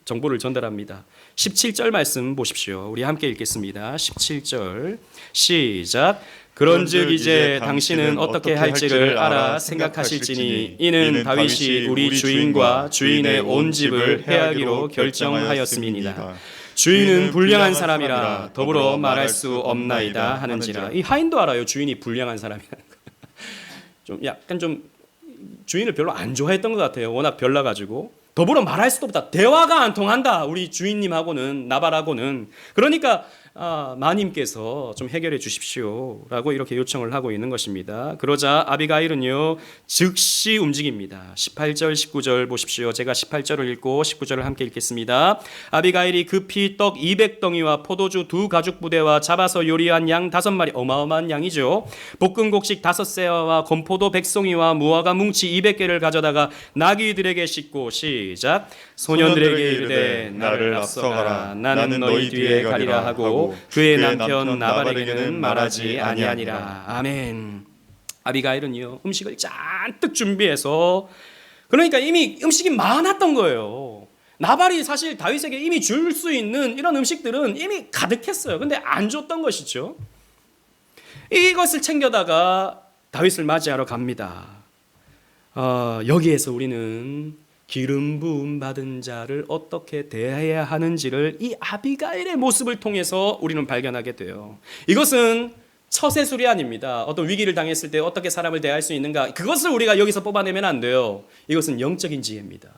정보를 전달합니다. 17절 말씀 보십시오. 우리 함께 읽겠습니다. 17절 시작. 그런즉 이제 당신은 어떻게 할지를 알아 생각하실지니 이는 다윗이 우리 주인과 주인의 온 집을 해하기로 결정하였음이니이다. 주인은 불량한 사람이라 더불어 말할 수 없나이다 하는지라. 이 하인도 알아요. 주인이 불량한 사람이라는 거. 좀 약간 좀 주인을 별로 안 좋아했던 것 같아요. 워낙 별나가지고 더불어 말할 수도 없다. 대화가 안 통한다. 우리 주인님하고는 나발하고는. 그러니까 마님께서 좀 해결해 주십시오라고 이렇게 요청을 하고 있는 것입니다. 그러자 아비가일은요 즉시 움직입니다. 18절 19절 보십시오. 제가 18절을 읽고 19절을 함께 읽겠습니다. 아비가일이 급히 떡 200덩이와 포도주 2가죽 부대와 잡아서 요리한 양 5마리, 어마어마한 양이죠. 볶은 곡식 5세와와 건포도 100송이와 무화과 뭉치 200개를 가져다가 나귀들에게 싣고 시작. 소년들에게 이르되 나를 앞서가라. 나는 너희 뒤에 가리라 하고 그의 남편 나발에게는 말하지 아니하니라. 아멘. 아비가일은요 음식을 잔뜩 준비해서, 그러니까 이미 음식이 많았던 거예요. 나발이 사실 다윗에게 이미 줄 수 있는 이런 음식들은 이미 가득했어요. 근데 안 줬던 것이죠. 이것을 챙겨다가 다윗을 맞이하러 갑니다. 여기에서 우리는 기름 부음 받은 자를 어떻게 대해야 하는지를 이 아비가일의 모습을 통해서 우리는 발견하게 돼요. 이것은 처세술이 아닙니다. 어떤 위기를 당했을 때 어떻게 사람을 대할 수 있는가, 그것을 우리가 여기서 뽑아내면 안 돼요. 이것은 영적인 지혜입니다.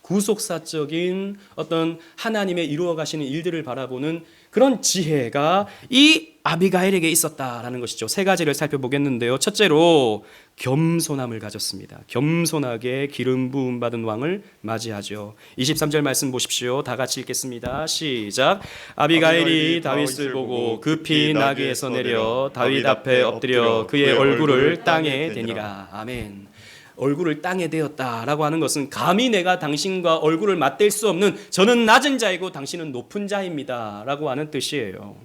구속사적인 어떤 하나님의 이루어 가시는 일들을 바라보는 그런 지혜가 이 아비가일에게 있었다라는 것이죠. 3가지를 살펴보겠는데요. 첫째로 겸손함을 가졌습니다. 겸손하게 기름 부음 받은 왕을 맞이하죠. 23절 말씀 보십시오. 다 같이 읽겠습니다. 시작. 아비가일이 다윗을 보고 급히 나귀에서 내려 다윗 앞에 엎드려 그의 얼굴을 땅에 대니라. 아멘. 얼굴을 땅에 대었다라고 하는 것은 감히 내가 당신과 얼굴을 맞댈 수 없는, 저는 낮은 자이고 당신은 높은 자입니다 라고 하는 뜻이에요.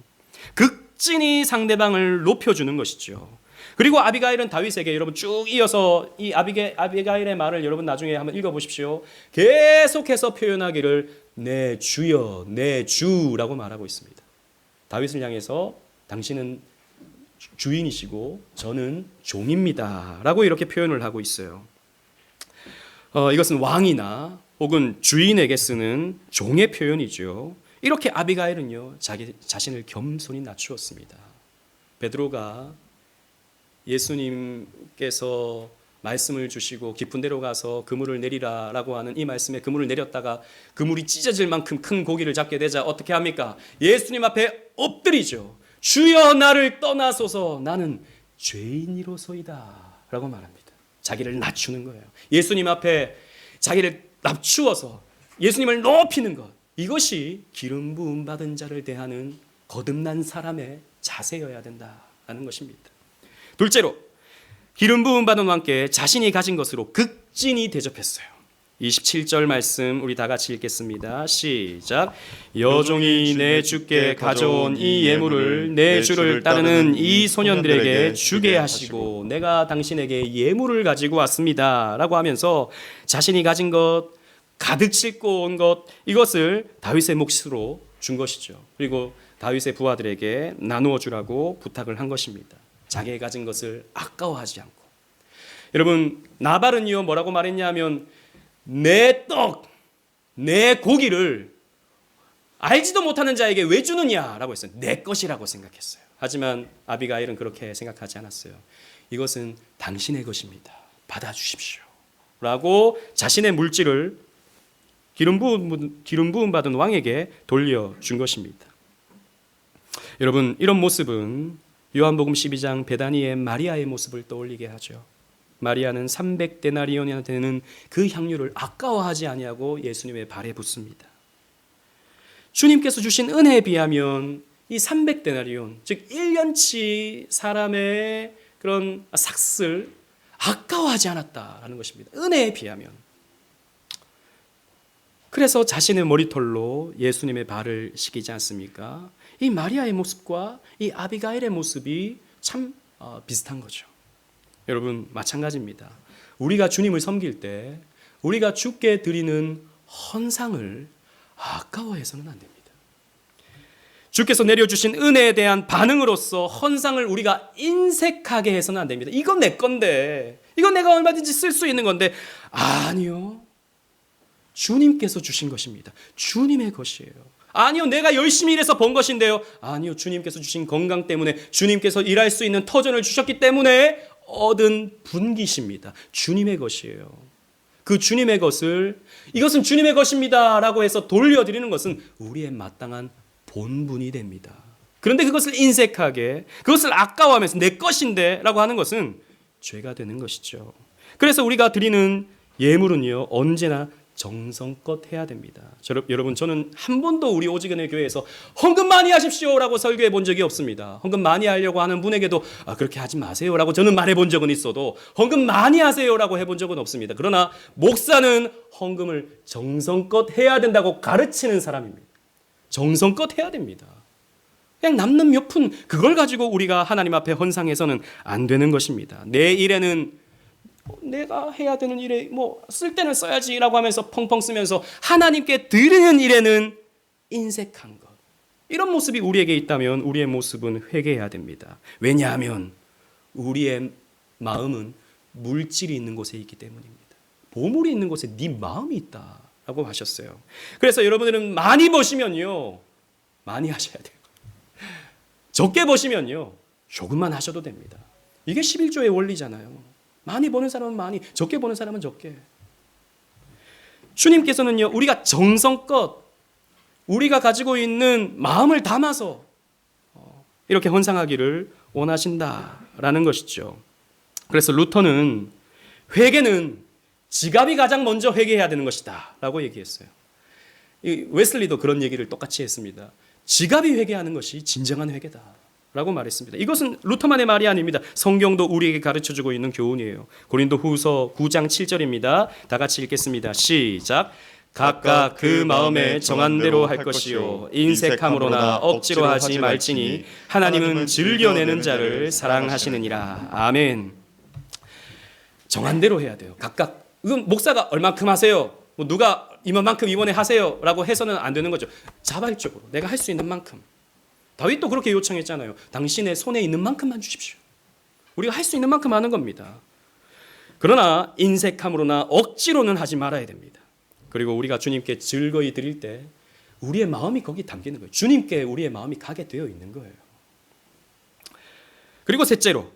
극진히 상대방을 높여주는 것이죠. 그리고 아비가일은 다윗에게, 여러분 쭉 이어서 이 아비가일의 말을 여러분 나중에 한번 읽어보십시오. 계속해서 표현하기를 내 주여 내 주라고 말하고 있습니다. 다윗을 향해서 당신은 주인이시고 저는 종입니다 라고 이렇게 표현을 하고 있어요. 이것은 왕이나 혹은 주인에게 쓰는 종의 표현이죠. 이렇게 아비가일은요 자기 자신을 겸손히 낮추었습니다. 베드로가 예수님께서 말씀을 주시고 깊은 데로 가서 그물을 내리라 라고 하는 이 말씀에 그물을 내렸다가 그물이 찢어질 만큼 큰 고기를 잡게 되자 어떻게 합니까? 예수님 앞에 엎드리죠. 주여 나를 떠나소서 나는 죄인이로소이다 라고 말합니다. 자기를 낮추는 거예요. 예수님 앞에 자기를 낮추어서 예수님을 높이는 것, 이것이 기름 부음 받은 자를 대하는 거듭난 사람의 자세여야 된다는 것입니다. 둘째로 기름 부음 받은 왕께 자신이 가진 것으로 극진히 대접했어요. 27절 말씀 우리 다 같이 읽겠습니다. 시작. 여종이 내 주께 가져온 이 예물을 내 주를 따르는 이 소년들에게 주게 하시고 내가 당신에게 예물을 가지고 왔습니다 라고 하면서 자신이 가진 것, 가득 싣고 온 것, 이것을 다윗의 몫으로 준 것이죠. 그리고 다윗의 부하들에게 나누어 주라고 부탁을 한 것입니다. 자기가 가진 것을 아까워하지 않고. 여러분, 나발은요 뭐라고 말했냐면 내 떡, 내 고기를 알지도 못하는 자에게 왜 주느냐라고 했어요. 내 것이라고 생각했어요. 하지만 아비가일은 그렇게 생각하지 않았어요. 이것은 당신의 것입니다. 받아주십시오. 라고 자신의 물질을 기름 부음 받은 왕에게 돌려준 것입니다. 여러분, 이런 모습은 요한복음 12장 베다니의 마리아의 모습을 떠올리게 하죠. 마리아는 300데나리온이나 되는 그 향유를 아까워하지 아니하고 예수님의 발에 붓습니다. 주님께서 주신 은혜에 비하면 이 300데나리온, 즉 1년치 사람의 그런 삭슬 아까워하지 않았다라는 것입니다. 은혜에 비하면. 그래서 자신의 머리털로 예수님의 발을 씻기지 않습니까? 이 마리아의 모습과 이 아비가일의 모습이 참 비슷한 거죠. 여러분, 마찬가지입니다. 우리가 주님을 섬길 때 우리가 주께 드리는 헌상을 아까워해서는 안 됩니다. 주께서 내려주신 은혜에 대한 반응으로서 헌상을 우리가 인색하게 해서는 안 됩니다. 이건 내 건데, 이건 내가 얼마든지 쓸 수 있는 건데, 아니요. 주님께서 주신 것입니다. 주님의 것이에요. 아니요, 내가 열심히 일해서 번 것인데요. 아니요, 주님께서 주신 건강 때문에, 주님께서 일할 수 있는 터전을 주셨기 때문에 얻은 분깃입니다. 주님의 것이에요. 그 주님의 것을, 이것은 주님의 것입니다 라고 해서 돌려드리는 것은 우리의 마땅한 본분이 됩니다. 그런데 그것을 인색하게, 그것을 아까워하면서 내 것인데 라고 하는 것은 죄가 되는 것이죠. 그래서 우리가 드리는 예물은요, 언제나 정성껏 해야 됩니다. 여러분, 저는 한 번도 우리 오직은혜 교회에서 헌금 많이 하십시오 라고 설교해 본 적이 없습니다. 헌금 많이 하려고 하는 분에게도 그렇게 하지 마세요 라고 저는 말해 본 적은 있어도 헌금 많이 하세요 라고 해본 적은 없습니다. 그러나 목사는 헌금을 정성껏 해야 된다고 가르치는 사람입니다. 정성껏 해야 됩니다. 그냥 남는 몇 푼 그걸 가지고 우리가 하나님 앞에 헌상해서는 안 되는 것입니다. 내 일에는 내가 해야 되는 일에 쓸 때는 써야지라고 하면서 펑펑 쓰면서 하나님께 드리는 일에는 인색한 것. 이런 모습이 우리에게 있다면 우리의 모습은 회개해야 됩니다. 왜냐하면 우리의 마음은 물질이 있는 곳에 있기 때문입니다. 보물이 있는 곳에 네 마음이 있다라고 하셨어요. 그래서 여러분들은 많이 버시면요, 많이 하셔야 돼요. 적게 버시면요, 조금만 하셔도 됩니다. 이게 11조의 원리잖아요. 많이 버는 사람은 많이, 적게 버는 사람은 적게. 주님께서는요, 우리가 정성껏 우리가 가지고 있는 마음을 담아서 이렇게 헌상하기를 원하신다라는 것이죠. 그래서 루터는 회개는 지갑이 가장 먼저 회개해야 되는 것이다 라고 얘기했어요. 웨슬리도 그런 얘기를 똑같이 했습니다. 지갑이 회개하는 것이 진정한 회개다 라고 말했습니다. 이것은 루터만의 말이 아닙니다. 성경도 우리에게 가르쳐주고 있는 교훈이에요. 고린도 후서 9장 7절입니다. 다 같이 읽겠습니다. 시작. 각각 그 마음에 정한 대로 할 것이요 인색함으로나 억지로 하지 말지니 하나님은 즐겨내는 자를 사랑하시느니라. 아멘. 정한 대로 해야 돼요. 각각. 이건 목사가 얼만큼 하세요, 누가 이만큼 이번에 하세요 라고 해서는 안 되는 거죠. 자발적으로 내가 할 수 있는 만큼. 다윗도 그렇게 요청했잖아요. 당신의 손에 있는 만큼만 주십시오. 우리가 할 수 있는 만큼 하는 겁니다. 그러나 인색함으로나 억지로는 하지 말아야 됩니다. 그리고 우리가 주님께 즐거이 드릴 때 우리의 마음이 거기 담기는 거예요. 주님께 우리의 마음이 가게 되어 있는 거예요. 그리고 셋째로,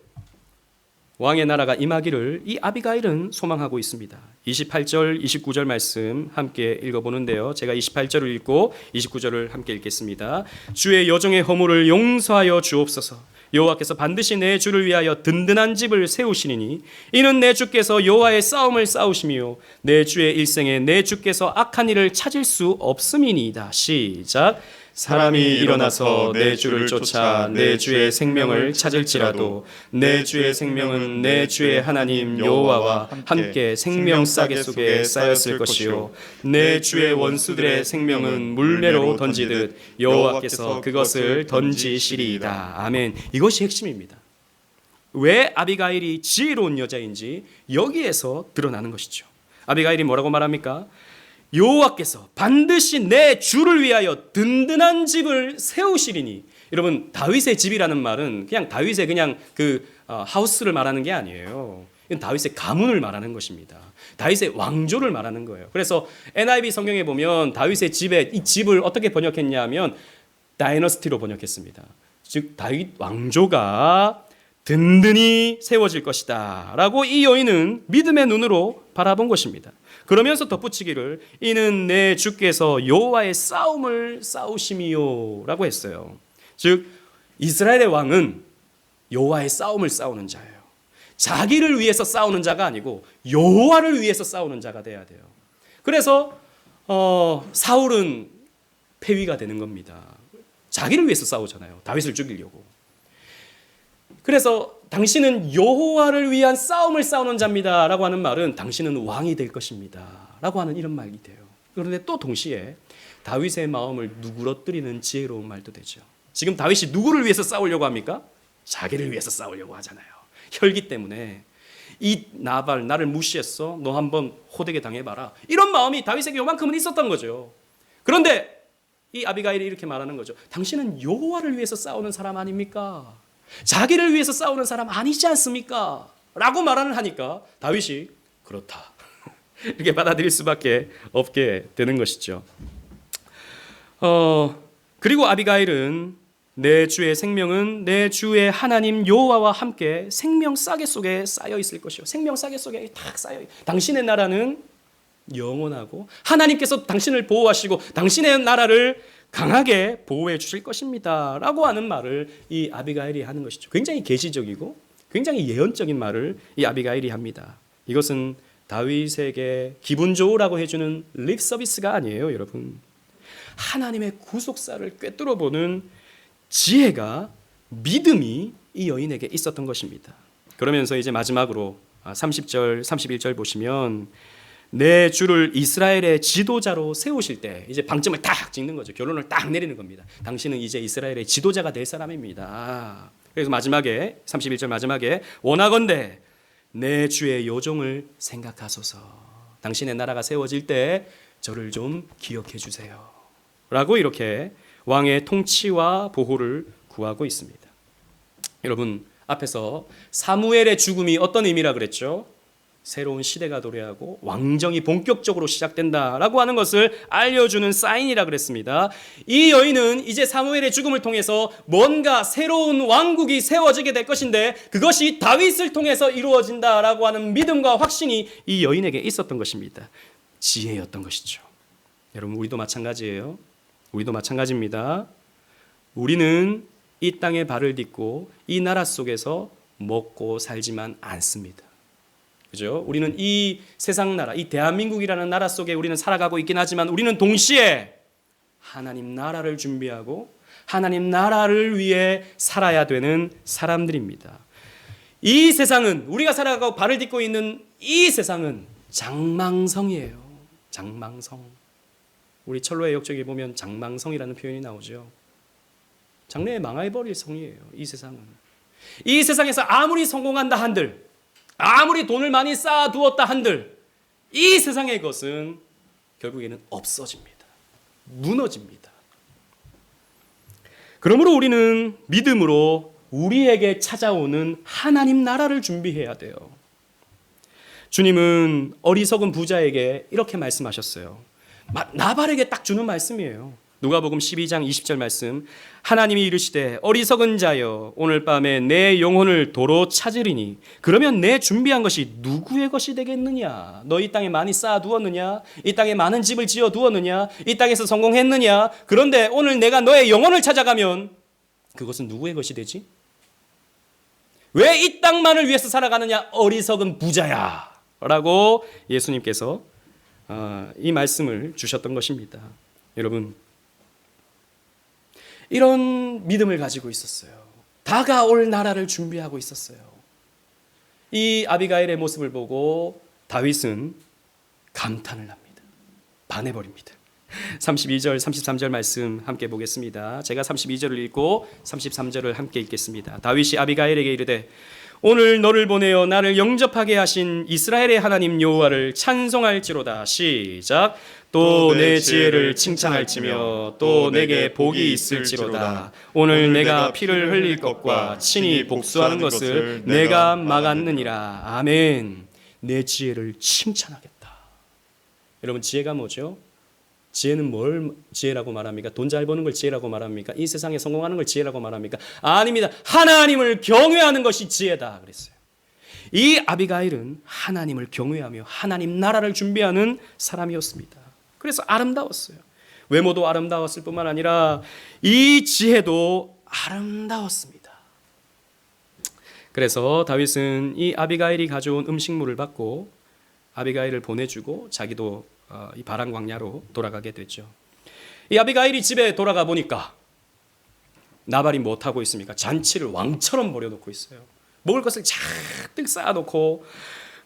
왕의 나라가 임하기를 이 아비가일은 소망하고 있습니다. 28절, 29절 말씀 함께 읽어보는데요. 제가 28절을 읽고 29절을 함께 읽겠습니다. 주의 여종의 허물을 용서하여 주옵소서. 여호와께서 반드시 내 주를 위하여 든든한 집을 세우시리니 이는 내 주께서 여호와의 싸움을 싸우시며 내 주의 일생에 내 주께서 악한 일을 찾을 수 없음이니이다. 시작. 사람이 일어나서 내 주를 쫓아 내 주의 생명을 찾을지라도 내 주의 생명은 내 주의 하나님 여호와와 함께 생명 싸개 속에 쌓였을 것이요 내 주의 원수들의 생명은 물매로 던지듯 여호와께서 그것을 던지시리이다. 아멘. 이것이 핵심입니다. 왜 아비가일이 지혜로운 여자인지 여기에서 드러나는 것이죠. 아비가일이 뭐라고 말합니까? 여호와께서 반드시 내 주를 위하여 든든한 집을 세우시리니 여러분 다윗의 집이라는 말은 그냥 다윗의 그냥 하우스를 말하는 게 아니에요. 이건 다윗의 가문을 말하는 것입니다. 다윗의 왕조를 말하는 거예요. 그래서 NIV 성경에 보면 다윗의 집에 이 집을 어떻게 번역했냐면 다이너스티로 번역했습니다. 즉 다윗 왕조가 든든히 세워질 것이다 라고 이 여인은 믿음의 눈으로 바라본 것입니다. 그러면서 덧붙이기를 이는 내 주께서 여호와의 싸움을 싸우심이요 라고 했어요. 즉 이스라엘의 왕은 여호와의 싸움을 싸우는 자예요. 자기를 위해서 싸우는 자가 아니고 여호와를 위해서 싸우는 자가 돼야 돼요. 그래서 사울은 패위가 되는 겁니다. 자기를 위해서 싸우잖아요. 다윗을 죽이려고. 그래서 당신은 여호와를 위한 싸움을 싸우는 자입니다 라고 하는 말은 당신은 왕이 될 것입니다 라고 하는 이런 말이 돼요. 그런데 또 동시에 다윗의 마음을 누그러뜨리는 지혜로운 말도 되죠. 지금 다윗이 누구를 위해서 싸우려고 합니까? 자기를 위해서 싸우려고 하잖아요. 혈기 때문에 이 나발 나를 무시했어. 너 한번 호되게 당해봐라. 이런 마음이 다윗에게 요만큼은 있었던 거죠. 그런데 이 아비가일이 이렇게 말하는 거죠. 당신은 여호와를 위해서 싸우는 사람 아닙니까? 자기를 위해서 싸우는 사람 아니지 않습니까? 라고 말을 하니까 다윗이 그렇다 이렇게 받아들일 수밖에 없게 되는 것이죠. 그리고 아비가일은 내 주의 생명은 내 주의 하나님 여호와와 함께 생명 싸개 속에 쌓여 있을 것이요. 생명 싸개 속에 탁 쌓여. 당신의 나라는 영원하고 하나님께서 당신을 보호하시고 당신의 나라를 강하게 보호해 주실 것입니다 라고 하는 말을 이 아비가일이 하는 것이죠. 굉장히 계시적이고 굉장히 예언적인 말을 이 아비가일이 합니다. 이것은 다윗에게 기분 좋으라고 해주는 립 서비스가 아니에요, 여러분. 하나님의 구속사를 꿰뚫어 보는 지혜가, 믿음이 이 여인에게 있었던 것입니다. 그러면서 이제 마지막으로 30절, 31절 보시면 내 주를 이스라엘의 지도자로 세우실 때 이제 방점을 딱 찍는 거죠. 결론을 딱 내리는 겁니다. 당신은 이제 이스라엘의 지도자가 될 사람입니다. 그래서 마지막에 31절 마지막에 원하건대 내 주의 요종을 생각하소서. 당신의 나라가 세워질 때 저를 좀 기억해 주세요 라고 이렇게 왕의 통치와 보호를 구하고 있습니다. 여러분 앞에서 사무엘의 죽음이 어떤 의미라 그랬죠? 새로운 시대가 도래하고 왕정이 본격적으로 시작된다라고 하는 것을 알려주는 사인이라 그랬습니다. 이 여인은 이제 사무엘의 죽음을 통해서 뭔가 새로운 왕국이 세워지게 될 것인데 그것이 다윗을 통해서 이루어진다라고 하는 믿음과 확신이 이 여인에게 있었던 것입니다. 지혜였던 것이죠. 여러분 우리도 마찬가지예요. 우리도 마찬가지입니다. 우리는 이 땅에 발을 딛고 이 나라 속에서 먹고 살지만 않습니다. 그죠? 우리는 이 세상 나라, 이 대한민국이라는 나라 속에 우리는 살아가고 있긴 하지만 우리는 동시에 하나님 나라를 준비하고 하나님 나라를 위해 살아야 되는 사람들입니다. 이 세상은 우리가 살아가고 발을 딛고 있는 이 세상은 장망성이에요. 장망성. 우리 철로의 역적에 보면 장망성이라는 표현이 나오죠. 장래에 망해버릴 성이에요. 이 세상은. 이 세상에서 아무리 성공한다 한들 아무리 돈을 많이 쌓아두었다 한들 이 세상의 것은 결국에는 없어집니다. 무너집니다. 그러므로 우리는 믿음으로 우리에게 찾아오는 하나님 나라를 준비해야 돼요. 주님은 어리석은 부자에게 이렇게 말씀하셨어요. 나발에게 딱 주는 말씀이에요. 누가복음 12장 20절 말씀. 하나님이 이르시되 어리석은 자여 오늘 밤에 내 영혼을 도로 찾으리니 그러면 내 준비한 것이 누구의 것이 되겠느냐? 너 이 땅에 많이 쌓아두었느냐? 이 땅에 많은 집을 지어두었느냐? 이 땅에서 성공했느냐? 그런데 오늘 내가 너의 영혼을 찾아가면 그것은 누구의 것이 되지? 왜 이 땅만을 위해서 살아가느냐? 어리석은 부자야 라고 예수님께서 이 말씀을 주셨던 것입니다. 여러분 이런 믿음을 가지고 있었어요. 다가올 나라를 준비하고 있었어요. 이 아비가일의 모습을 보고 다윗은 감탄을 합니다. 반해버립니다. 32절, 33절 말씀 함께 보겠습니다. 제가 32절을 읽고 33절을 함께 읽겠습니다. 다윗이 아비가일에게 이르되 오늘 너를 보내어 나를 영접하게 하신 이스라엘의 하나님 여호와를 찬송할지로다. 시작. 또 내 지혜를 칭찬할지며 또 내게 복이 있을지로다. 오늘 내가 피를 흘릴 것과 친히 복수하는 것을 내가 막았느니라. 아멘. 내 지혜를 칭찬하겠다. 여러분, 지혜가 뭐죠? 지혜는 뭘 지혜라고 말합니까? 돈 잘 버는 걸 지혜라고 말합니까? 이 세상에 성공하는 걸 지혜라고 말합니까? 아닙니다. 하나님을 경외하는 것이 지혜다 그랬어요. 이 아비가일은 하나님을 경외하며 하나님 나라를 준비하는 사람이었습니다. 그래서 아름다웠어요. 외모도 아름다웠을 뿐만 아니라 이 지혜도 아름다웠습니다. 그래서 다윗은 이 아비가일이 가져온 음식물을 받고 아비가일을 보내주고 자기도 이 바람 광야로 돌아가게 됐죠. 이 아비가일이 집에 돌아가 보니까 나발이 못하고 있습니까? 잔치를 왕처럼 벌여놓고 있어요. 먹을 것을 잔뜩 쌓아놓고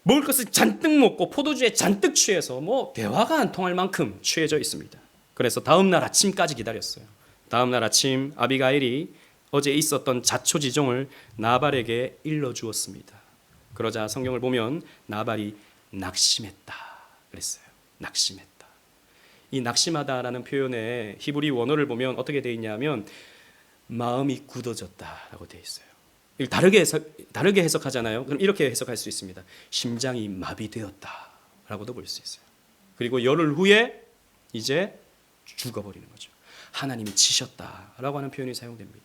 먹을 것을 잔뜩 먹고 포도주에 잔뜩 취해서 뭐 대화가 안 통할 만큼 취해져 있습니다. 그래서 다음 날 아침까지 기다렸어요. 다음 날 아침 아비가일이 어제 있었던 자초지종을 나발에게 일러주었습니다. 그러자 성경을 보면 나발이 낙심했다 그랬어요. 낙심했다. 이 낙심하다라는 표현의 히브리 원어를 보면 어떻게 되어 있냐면 마음이 굳어졌다라고 되어 있어요. 다르게 해석하잖아요. 그럼 이렇게 해석할 수 있습니다. 심장이 마비되었다라고도 볼 수 있어요. 그리고 열흘 후에 이제 죽어버리는 거죠. 하나님이 치셨다라고 하는 표현이 사용됩니다.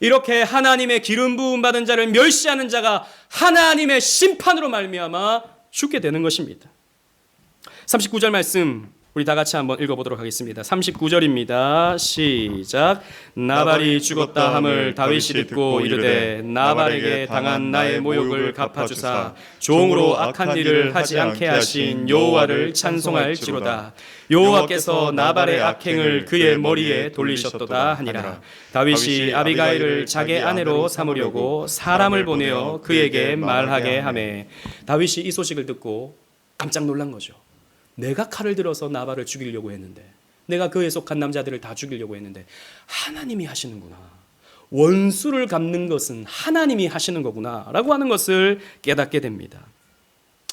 이렇게 하나님의 기름 부음 받은 자를 멸시하는 자가 하나님의 심판으로 말미암아 죽게 되는 것입니다. 39절 말씀 우리 다 같이 한번 읽어보도록 하겠습니다. 39절입니다. 시작. 나발이 죽었다 함을 다윗이 듣고 이르되 나발에게 당한 나의 모욕을 갚아주사 종으로 악한 일을 하지 않게 하신 여호와를 찬송할지로다. 여호와께서 나발의 악행을 그의 머리에 돌리셨도다 하니라. 다윗이 아비가일을 자기 아내로 삼으려고 사람을 보내어 그에게 말하게 하매 다윗이 이 소식을 듣고 깜짝 놀란 거죠. 내가 칼을 들어서 나발을 죽이려고 했는데 내가 그에 속한 남자들을 다 죽이려고 했는데 하나님이 하시는구나. 원수를 갚는 것은 하나님이 하시는 거구나 라고 하는 것을 깨닫게 됩니다.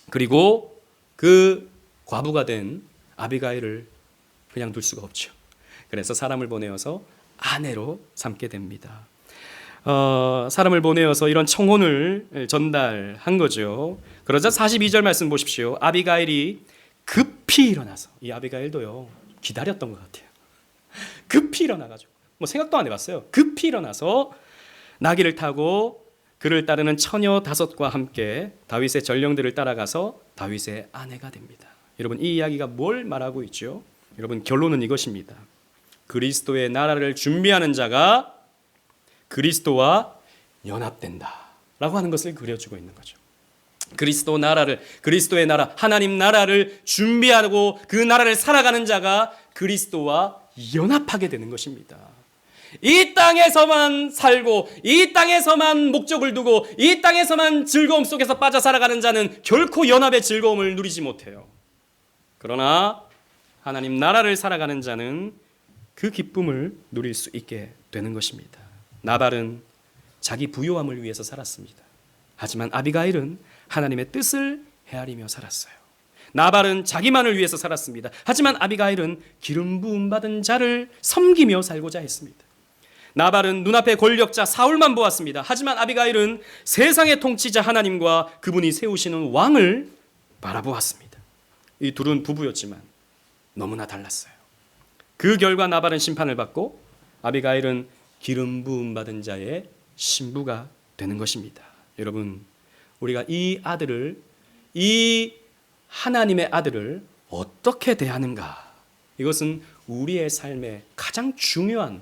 그리고 그 과부가 된 아비가일을 그냥 둘 수가 없죠. 그래서 사람을 보내어서 아내로 삼게 됩니다. 사람을 보내어서 이런 청혼을 전달한 거죠. 그러자 42절 말씀 보십시오. 아비가일이 급히 일어나서, 이 아비가일도요 기다렸던 것 같아요. 급히 일어나가지고 뭐 생각도 안 해봤어요. 급히 일어나서 나귀를 타고 그를 따르는 처녀 5과 함께 다윗의 전령들을 따라가서 다윗의 아내가 됩니다. 여러분, 이 이야기가 뭘 말하고 있죠? 여러분, 결론은 이것입니다. 그리스도의 나라를 준비하는 자가 그리스도와 연합된다라고 하는 것을 그려주고 있는 거죠. 그리스도의 나라, 하나님 나라를 준비하고 그 나라를 살아가는 자가 그리스도와 연합하게 되는 것입니다. 이 땅에서만 살고 이 땅에서만 목적을 두고 이 땅에서만 즐거움 속에서 빠져 살아가는 자는 결코 연합의 즐거움을 누리지 못해요. 그러나 하나님 나라를 살아가는 자는 그 기쁨을 누릴 수 있게 되는 것입니다. 나발은 자기 부요함을 위해서 살았습니다. 하지만 아비가일은 하나님의 뜻을 헤아리며 살았어요. 나발은 자기만을 위해서 살았습니다. 하지만 아비가일은 기름 부음 받은 자를 섬기며 살고자 했습니다. 나발은 눈앞의 권력자 사울만 보았습니다. 하지만 아비가일은 세상의 통치자 하나님과 그분이 세우시는 왕을 바라보았습니다. 이 둘은 부부였지만 너무나 달랐어요. 그 결과 나발은 심판을 받고 아비가일은 기름 부음 받은 자의 신부가 되는 것입니다. 여러분, 우리가 이 하나님의 아들을 어떻게 대하는가, 이것은 우리의 삶의 가장 중요한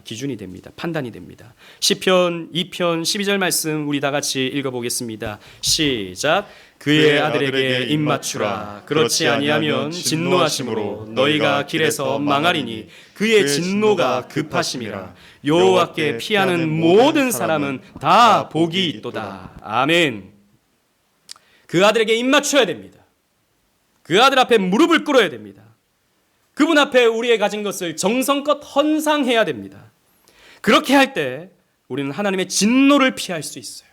기준이 됩니다. 판단이 됩니다. 시편 2편 12절 말씀 우리 다 같이 읽어보겠습니다. 시작. 그의 아들에게 입맞추라. 그렇지 아니하면 진노하심으로 너희가 길에서 망하리니 그의 진노가 급하심이라. 여호와께 피하는 모든 사람은 다 복이 있도다. 아멘. 그 아들에게 입맞춰야 됩니다. 그 아들 앞에 무릎을 꿇어야 됩니다. 그분 앞에 우리의 가진 것을 정성껏 헌상해야 됩니다. 그렇게 할 때 우리는 하나님의 진노를 피할 수 있어요.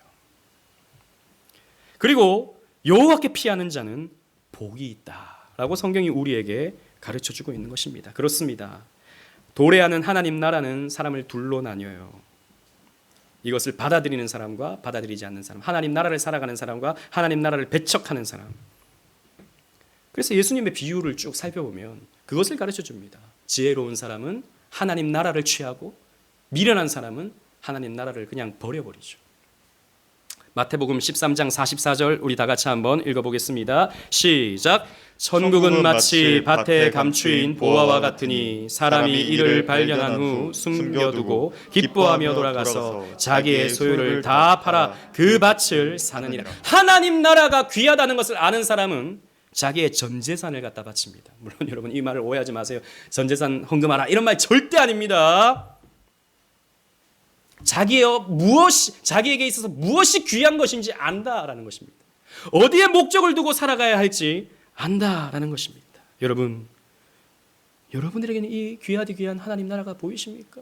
그리고 여호와께 피하는 자는 복이 있다라고 성경이 우리에게 가르쳐주고 있는 것입니다. 그렇습니다. 도래하는 하나님 나라는 사람을 둘로 나뉘어요. 이것을 받아들이는 사람과 받아들이지 않는 사람, 하나님 나라를 살아가는 사람과 하나님 나라를 배척하는 사람. 그래서 예수님의 비유를 쭉 살펴보면 그것을 가르쳐 줍니다. 지혜로운 사람은 하나님 나라를 취하고 미련한 사람은 하나님 나라를 그냥 버려버리죠. 마태복음 13장 44절 우리 다 같이 한번 읽어보겠습니다. 시작. 천국은 마치 밭에 감추인 보화와 같으니 사람이 이를 발견한 후 숨겨두고 기뻐하며 돌아가서 자기의 소유를 다 팔아 그 밭을 사느니라. 하나님 나라가 귀하다는 것을 아는 사람은 자기의 전 재산을 갖다 바칩니다. 물론 여러분 이 말을 오해하지 마세요. 전 재산 헌금하라 이런 말 절대 아닙니다. 자기에게 있어서 무엇이 귀한 것인지 안다라는 것입니다. 어디에 목적을 두고 살아가야 할지 안다라는 것입니다. 여러분들에게는 이 귀하디 귀한 하나님 나라가 보이십니까?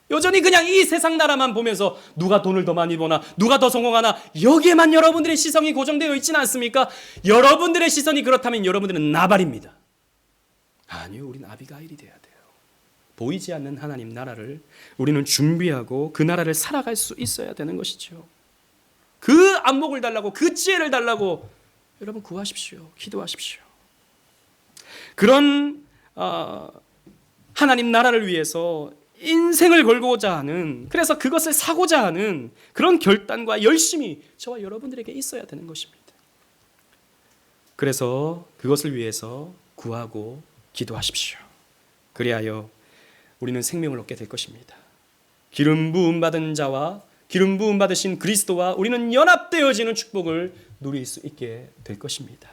여전히 그냥 이 세상 나라만 보면서 누가 돈을 더 많이 버나 누가 더 성공하나 여기에만 여러분들의 시선이 고정되어 있지는 않습니까? 여러분들의 시선이 그렇다면 여러분들은 나발입니다. 아니요, 우리는 아비가일이 돼야 돼요. 보이지 않는 하나님 나라를 우리는 준비하고 그 나라를 살아갈 수 있어야 되는 것이죠. 그 안목을 달라고, 그 지혜를 달라고 여러분 구하십시오. 기도하십시오. 그런 하나님 나라를 위해서 인생을 걸고자 하는, 그래서 그것을 사고자 하는 그런 결단과 열심이 저와 여러분들에게 있어야 되는 것입니다. 그래서 그것을 위해서 구하고 기도하십시오. 그리하여 우리는 생명을 얻게 될 것입니다. 기름 부음 받은 자와 기름 부음 받으신 그리스도와 우리는 연합되어지는 축복을 누릴 수 있게 될 것입니다.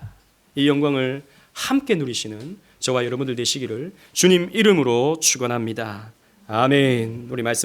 이 영광을 함께 누리시는 저와 여러분들 되시기를 주님 이름으로 축원합니다. 아멘. 우리 말씀